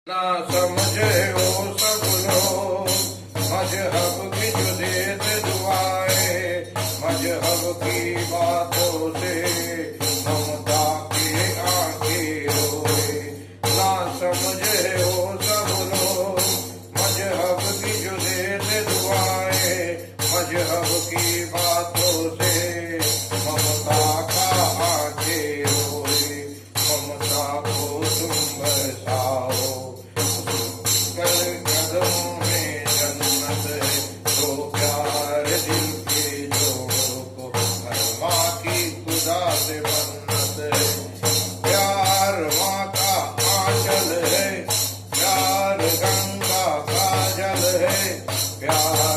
ना समझे हो सब लोग मजहब की जो देते दुआएं, मजहब की बातों से ममता की आंखें रोए। ना समझे हो सब लोग मजहब की जो देते दुआएं, मजहब की बातों से ममता का आंखें रोए। ममता को तुम बरसाओ, कदमों में जन्नत है, तो प्यार दिल के जोड़ों को हर माँ की खुदा से मन्नत है। प्यार माँ का आंचल है, प्यार गंगा का जल है, प्यार